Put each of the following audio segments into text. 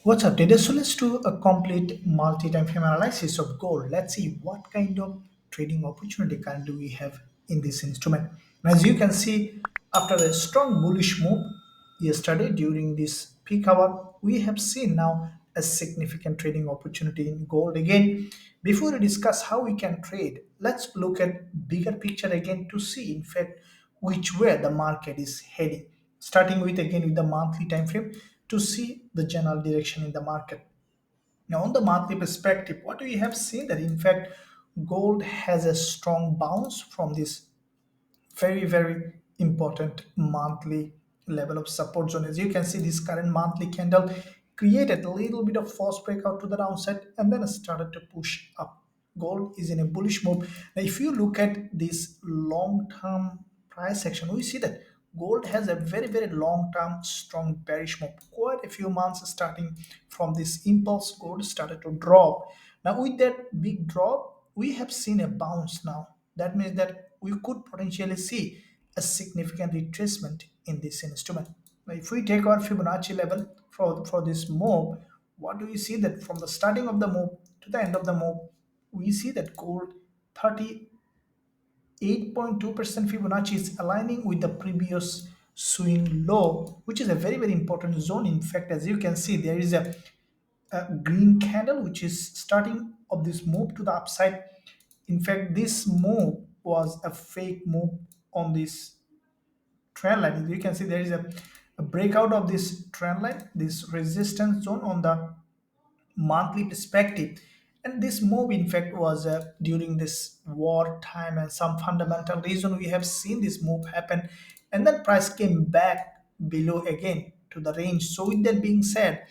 What's up? Today, so let's do a complete multi-time frame analysis of gold. Let's see what kind of trading opportunity currently we have in this instrument. As you can see, after a strong bullish move yesterday during this peak hour, we have seen now a significant trading opportunity in gold again. Before we discuss how we can trade, let's look at bigger picture again to see, in fact, which way the market is heading. Starting with again with the monthly time frame to see the general direction in the market. Now, on the monthly perspective, what we have seen that in fact gold has a strong bounce from this very important monthly level of support zone. As you can see, this current monthly candle created a little bit of false breakout to the downside and then started to push up. Gold is in a bullish move. Now if you look at this long term price action, we see that gold has a very long term strong bearish move. Quite a few months starting from this impulse, gold started to drop. Now with that big drop, we have seen a bounce now. That means that we could potentially see a significant retracement in this instrument. Now, if we take our Fibonacci level for this move, what do we see that from the starting of the move to the end of the move, we see that gold 38.2% Fibonacci is aligning with the previous swing low, which is a very important zone. In fact, as you can see, there is a green candle which is starting of this move to the upside. In fact, this move was a fake move on this trend line. You can see there is a breakout of this trend line, this resistance zone on the monthly perspective. And this move, in fact, was during this war time and some fundamental reason we have seen this move happen. And then price came back below again to the range. So with that being said,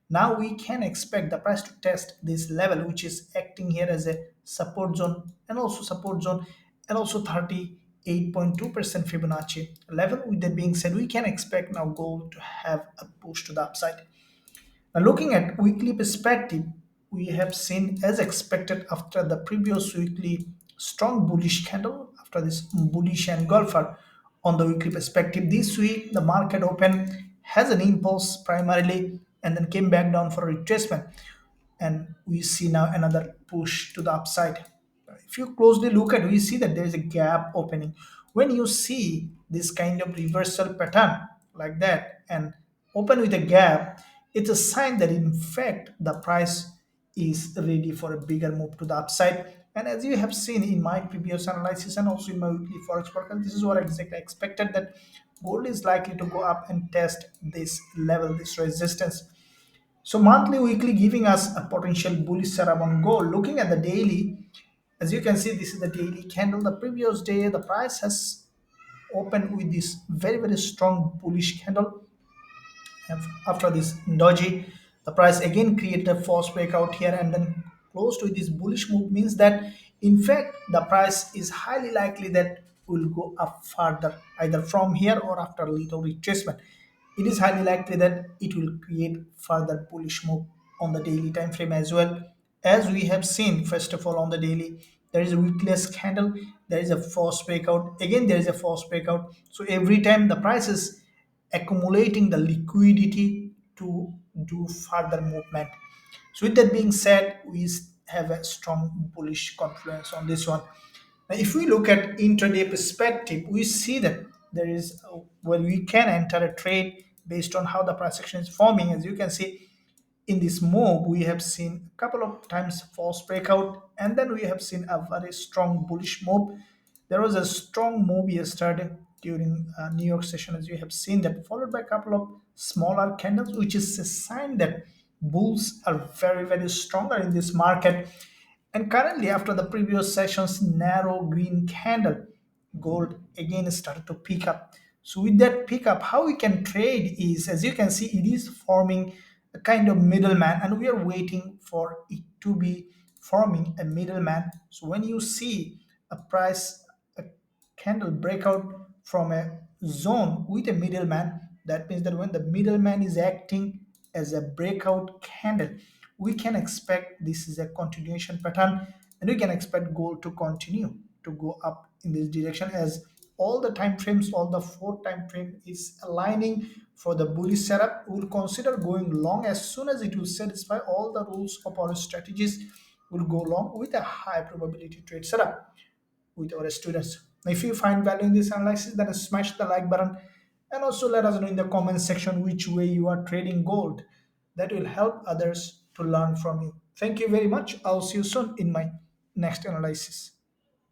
now we can expect the price to test this level, which is acting here as a support zone and also 38.2% Fibonacci level. With that being said, we can expect now gold to have a push to the upside. Now, looking at weekly perspective, we have seen as expected after the previous weekly strong bullish candle, after this bullish engulfer on the weekly perspective. This week, the market open has an impulse primarily and then came back down for a retracement. And we see now another push to the upside. If you closely look at, we see that there is a gap opening. When you see this kind of reversal pattern like that and open with a gap, it's a sign that in fact the price is ready for a bigger move to the upside. And as you have seen in my previous analysis and also in my weekly forex forecast, this is what exactly I expected, that gold is likely to go up and test this level, this resistance. So monthly, weekly giving us a potential bullish setup on gold. Looking at the daily, as you can see, this is the daily candle. The previous day, the price has opened with this very strong bullish candle. And after this doji, the price again created a false breakout here and then closed with this bullish move, means that in fact the price is highly likely that will go up further either from here or after a little retracement. It is highly likely that it will create further bullish move on the daily time frame as well. As we have seen, first of all, on the daily, there is a weakness candle, there is a false breakout, again there is a false breakout. So every time the price is accumulating the liquidity to do further movement. So with that being said, we have a strong bullish confluence on this one. Now, if we look at intraday perspective, we see that there is well, we can enter a trade based on how the price action is forming. As you can see, in this move, we have seen a couple of times false breakout, and then we have seen a very strong bullish move. There was a strong move yesterday during New York session, as you have seen that, followed by a couple of smaller candles, which is a sign that bulls are very stronger in this market. And currently, after the previous session's narrow green candle, gold again started to pick up. So with that pickup, how we can trade is, as you can see, it is forming a kind of middleman, and we are waiting for it to be forming a middleman. So when you see a price, a candle breakout from a zone with a middleman, that means that when the middleman is acting as a breakout candle, we can expect this is a continuation pattern, and we can expect gold to continue to go up in this direction, as all the time frames, all the four time frame is aligning for the bullish setup, we'll consider going long as soon as it will satisfy all the rules of our strategies. Will go long with a high probability trade setup with our students. If you find value in this analysis, then smash the like button and also let us know in the comment section which way you are trading gold. That will help others to learn from you. Thank you very much. I'll see you soon in my next analysis.